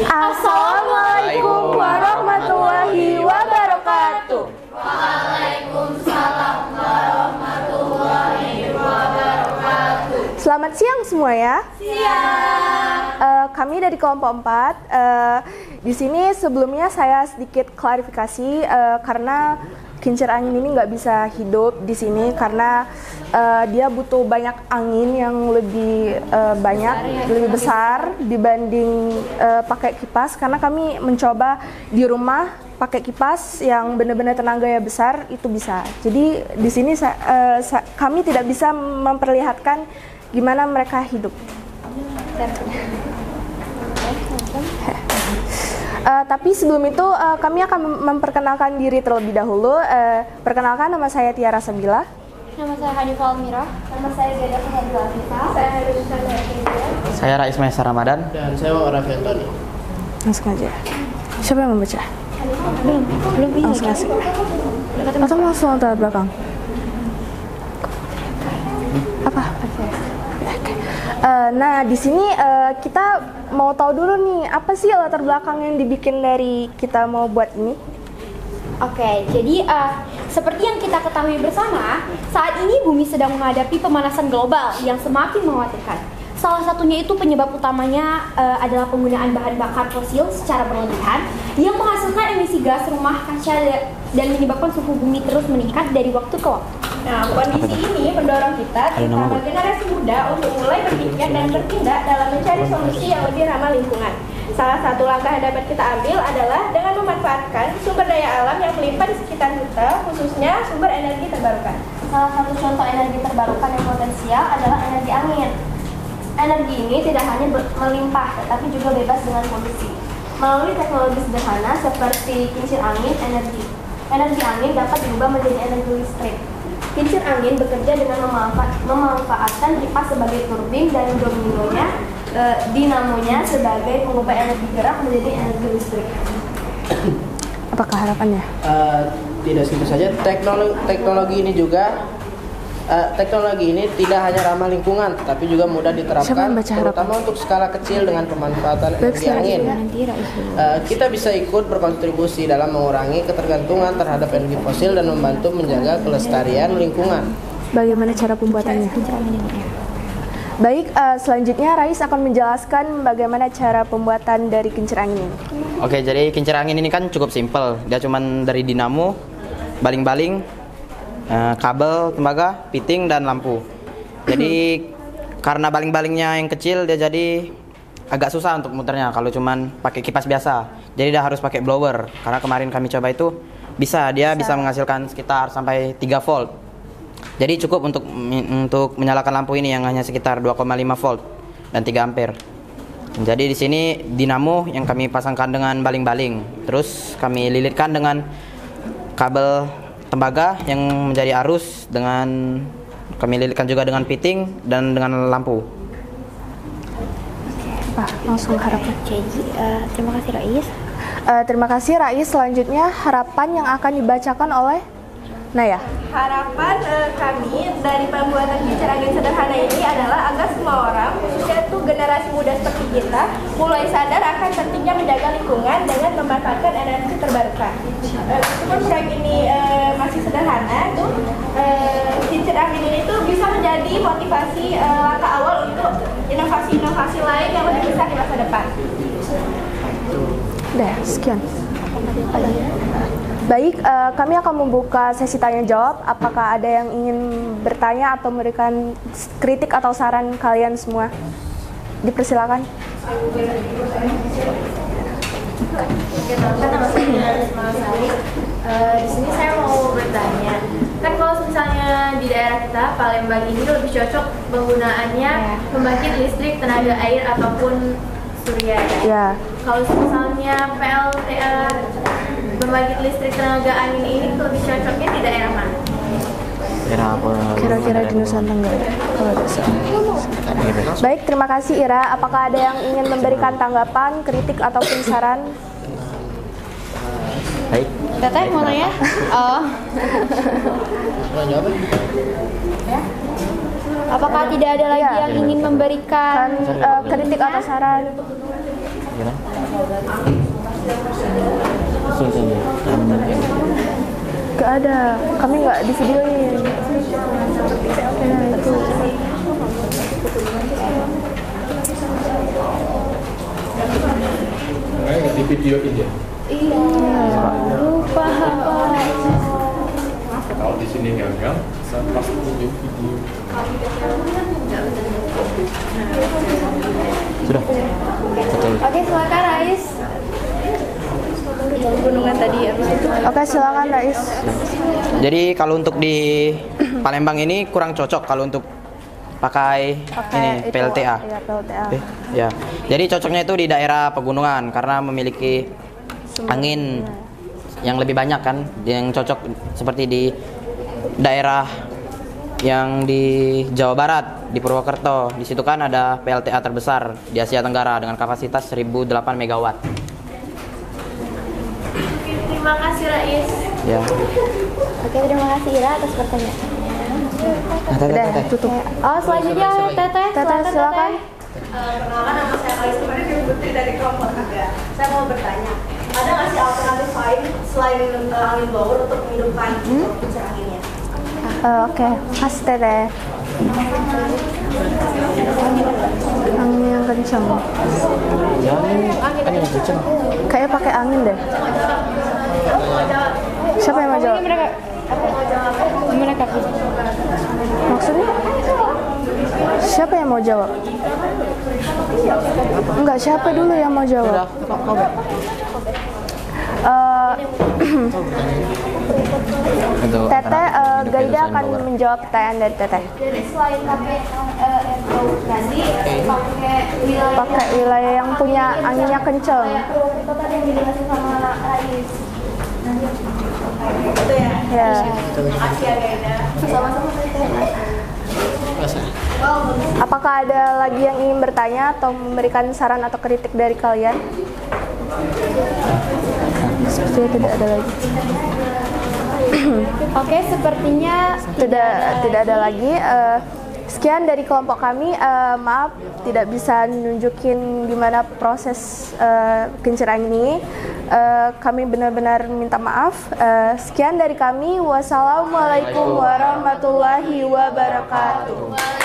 Assalamualaikum warahmatullahi wabarakatuh. Waalaikumsalam warahmatullahi wabarakatuh. Selamat siang semua ya. Siang. Kami dari kelompok 4. Di sini sebelumnya saya sedikit klarifikasi karena kincir angin ini nggak bisa hidup di sini karena dia butuh banyak angin yang lebih lebih besar dibanding pakai kipas, karena kami mencoba di rumah pakai kipas yang benar-benar tenaganya besar itu bisa. Jadi di sini kami tidak bisa memperlihatkan gimana mereka hidup. Tapi sebelum itu kami akan memperkenalkan diri terlebih dahulu. Perkenalkan, nama saya Tiara Sabila. Nama saya Hanifah Almira. Nama saya Gada Fahadul Afifah. Saya Harisha Nadia. Saya Rais Maesa Ramadan. Dan saya Muhammad Rafi Antoni. Langsung aja. Siapa yang membaca? Belum bisa. Langsung aja. Atau langsung latar belakang? Apa? Nah, di sini kita mau tahu dulu nih, apa sih latar belakang yang dibikin dari kita mau buat ini? Oke, jadi seperti yang kita ketahui bersama, saat ini bumi sedang menghadapi pemanasan global yang semakin mengkhawatirkan. Salah satunya itu penyebab utamanya adalah penggunaan bahan bakar fosil secara berlebihan yang menghasilkan emisi gas rumah kaca dan menyebabkan suhu bumi terus meningkat dari waktu ke waktu. Nah, kondisi ini mendorong kita, terutama generasi muda, untuk mulai berpikir dan bertindak dalam mencari solusi yang lebih ramah lingkungan. Salah satu langkah yang dapat kita ambil adalah dengan memanfaatkan sumber daya alam yang melimpah di sekitar kita, khususnya sumber energi terbarukan. Salah satu contoh energi terbarukan yang potensial adalah energi angin. Energi ini tidak hanya melimpah, tetapi juga bebas dengan polusi. Melalui teknologi sederhana seperti kincir angin, energi angin dapat diubah menjadi energi listrik. Kincir angin bekerja dengan memanfaatkan kipas sebagai turbin dan dinamonya sebagai pengubah energi gerak menjadi energi listrik. Apakah harapannya? Tidak segitu saja, teknologi ini tidak hanya ramah lingkungan, tapi juga mudah diterapkan, terutama untuk skala kecil dengan pemanfaatan energi angin. Kita bisa ikut berkontribusi dalam mengurangi ketergantungan terhadap energi fosil dan membantu menjaga kelestarian lingkungan. Bagaimana cara pembuatannya? Baik, selanjutnya Rais akan menjelaskan bagaimana cara pembuatan dari kincir angin ini. Oke, jadi kincir angin ini kan cukup simpel. Dia cuma dari dinamo, baling-baling, kabel, tembaga, piting, dan lampu. Jadi karena baling-balingnya yang kecil, dia jadi agak susah untuk muternya kalau cuman pakai kipas biasa. Jadi dia harus pakai blower. Karena kemarin kami coba itu bisa menghasilkan sekitar sampai 3 volt. Jadi cukup untuk menyalakan lampu ini yang hanya sekitar 2,5 volt dan 3 ampere. Jadi di sini dinamo yang kami pasangkan dengan baling-baling. Terus kami lilitkan dengan kabel tembaga yang menjadi arus, dengan kami lilitkan juga dengan piting dan dengan lampu. Langsung harapan. Terima kasih Rais. Terima kasih Rais. Selanjutnya harapan yang akan dibacakan oleh Naya. Harapan kami dari pembuatan kincir angin sederhana ini adalah agar semua orang, khususnya itu generasi muda seperti kita, mulai sadar akan pentingnya menjaga lingkungan dengan memanfaatkan energi terbarukan. Meskipun proyek ini masih sederhana, kincir angin ini tuh bisa menjadi motivasi langkah awal untuk inovasi-inovasi lain yang lebih besar di masa depan. Udah, sekian. Baik, kami akan membuka sesi tanya jawab. Apakah ada yang ingin bertanya atau memberikan kritik atau saran kalian semua? Dipersilakan. Nama saya Ismail. Di sini saya mau bertanya, kan kalau misalnya di daerah kita Palembang ini lebih cocok penggunaannya pembangkit listrik tenaga air ataupun surya ya. Kalau misalnya PLTA pembangkit listrik tenaga angin ini lebih cocoknya di daerah mana? Kira-kira di Nusa Tenggara kalau ada salah. Baik, terima kasih Ira. Apakah ada yang ingin memberikan tanggapan, kritik ataupun saran? Baik. Teteh mau nanya? Oh. Mau jawab? Apakah tidak ada lagi Iya. yang ingin memberikan kritik atau saran? Gak ada, kami nggak di videoin. Nah, itu. Nggak di videoin ya? Iya. Lupa apa? Kalau di sini gagal, saya pas tunjuk video. Sudah. Oke, silakan Rais. Gunungan tadi habis itu. Oke, silakan Rais. Jadi kalau untuk di Palembang ini kurang cocok kalau untuk pakai ini itu, PLTA. Iya, PLTA. Ya. Jadi cocoknya itu di daerah pegunungan karena memiliki angin yang lebih banyak kan, yang cocok seperti di daerah yang di Jawa Barat, di Purwokerto. Di situ kan ada PLTA terbesar di Asia Tenggara dengan kapasitas 1008 megawatt. Terima kasih Rais. Ya. Oke, terima kasih Ira atas pertanyaannya. Udah, tutup. Oh, selanjutnya Teteh. Silakan. Perkenalkan, nama saya Kalista Putri dari kelompok 3. Saya mau bertanya, ada nggak sih alternatif lain selain angin blower untuk menghidupkan kincir anginnya? Oke, Mas Teteh. Angin yang kencang. Kayak pakai angin deh. Siapa yang mau jawab? Mereka. Maksudnya? Siapa yang mau jawab? Enggak, siapa dulu yang mau jawab? Teteh, Gaida akan menjawab pertanyaan dari Teteh. Jadi selain pakai tadi Pakai wilayah yang punya anginnya kenceng. itu tadi yang dijelasin sama Rais. Itu ya. Ya. Makasih ya Gaida. Sama-sama Apakah ada lagi yang ingin bertanya atau memberikan saran atau kritik dari kalian? Sepertinya tidak ada lagi. Oke, sepertinya Tidak ada lagi. Sekian dari kelompok kami. Maaf tidak bisa nunjukin gimana proses kincir angin ini. Kami benar-benar minta maaf. Sekian dari kami. Wassalamualaikum warahmatullahi wabarakatuh.